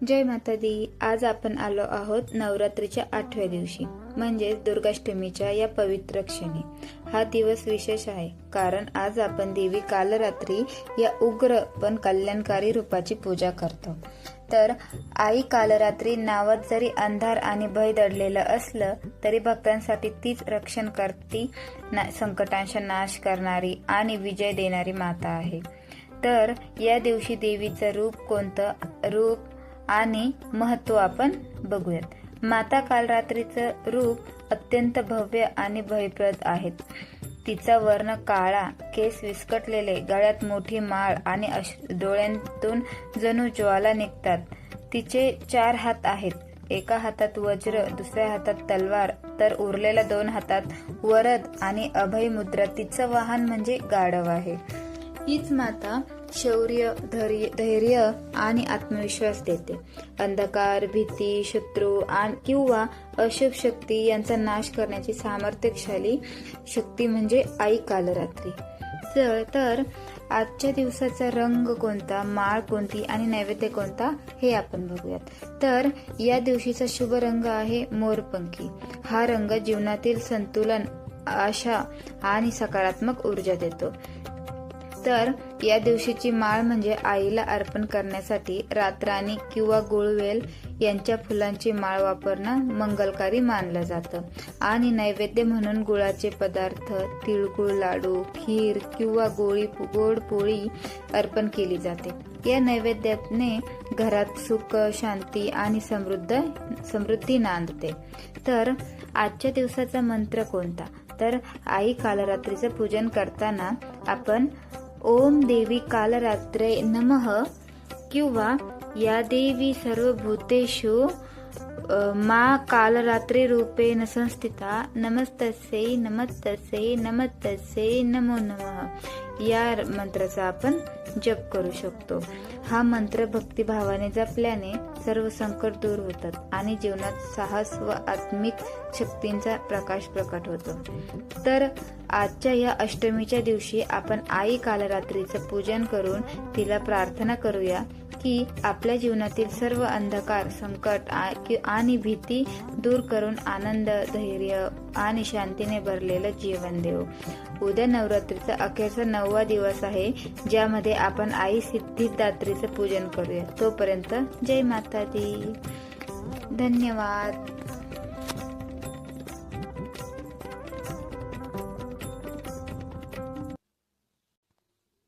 जय माता दी. आज आपण आलो आहोत नवरात्रीच्या 8व्या दिवशी म्हणजेच दुर्गाष्टमीच्या या पवित्र क्षणी. हा दिवस विशेष आहे कारण आज आपण देवी कालरात्री या उग्र पण कल्याणकारी रूपाची पूजा करतो. तर आई कालरात्री नावात जरी अंधार आणि भय दडलेलं असलं तरी भक्तांसाठी तीच रक्षण करती, संकटांचा नाश करणारी आणि विजय देणारी माता आहे. तर या दिवशी देवीचं रूप कोणतं, रूप आणि महत्व आपण बघूयात. माता कालरात्रीचं रूप अत्यंत भव्य आणि भयप्रद आहे. तिचा वर्ण काळा, केस विस्कटलेले, गळ्यात मोठी माळ आणि डोळ्यांतून जणू ज्वाला निघतात. तिचे 4 हात आहेत. एका हातात वज्र, दुसऱ्या हातात तलवार, तर उरलेल्या 2 हातात वरद आणि अभय मुद्रा. तिचं वाहन म्हणजे गाढव आहे. हीच माता शौर्य, धैर्य आणि आत्मविश्वास देते. अंधकार, भीती, शत्रू किंवा अशुभ शक्ती यांचा नाश करण्याची सामर्थ्यशाली शक्ती म्हणजे आई कालरात्री. तर आजच्या दिवसाचा रंग कोणता, माळ कोणती आणि नैवेद्य कोणता हे आपण बघूयात. तर या दिवशीचा शुभ रंग आहे मोरपंखी. हा रंग जीवनातील संतुलन, आशा आणि सकारात्मक ऊर्जा देतो. तर या दिवशीची माळ म्हणजे आईला अर्पण करण्यासाठी रातराणी किंवा गुळवेल यांच्या फुलांची माळ वापरणं मंगलकारी मानलं जातं. आणि नैवेद्य म्हणून गुळाचे पदार्थ, तिळगुळ लाडू, खीर किंवा गोड पोळी अर्पण केली जाते. या नैवेद्याने घरात सुख, शांती आणि समृद्धी नांदते. तर आजच्या दिवसाचा मंत्र कोणता, तर आई कालरात्रीचं पूजन करताना आपण ओम देवी कालरात्रे नमः किंवा या देवी सर्वभूतेषु मा कालरात्री रूपेण संस्थिता नमस्तस्यै नमस्तस्यै नमस्तस्यै नमो नमः या मंत्राचा आपण जप करू शकतो. हा मंत्र भक्तिभावाने जपल्याने सर्व संकट दूर होतात आणि जीवनात साहस व आत्मिक शक्तींचा प्रकाश प्रकट होतो. तर आजच्या या अष्टमीच्या दिवशी आपण आई कालरात्रीचं पूजन करून तिला प्रार्थना करूया की आपल्या जीवनातील सर्व अंधकार, संकट आणि भीती दूर करून आनंद, धैर्य आणि शांतीने भरलेलं जीवन देऊ. उद्या नवरात्रीचा अखेरचा 9वा दिवस आहे ज्यामध्ये आपण आई सिद्धिदात्रीचं पूजन करूया. तोपर्यंत जय माता दी. धन्यवाद.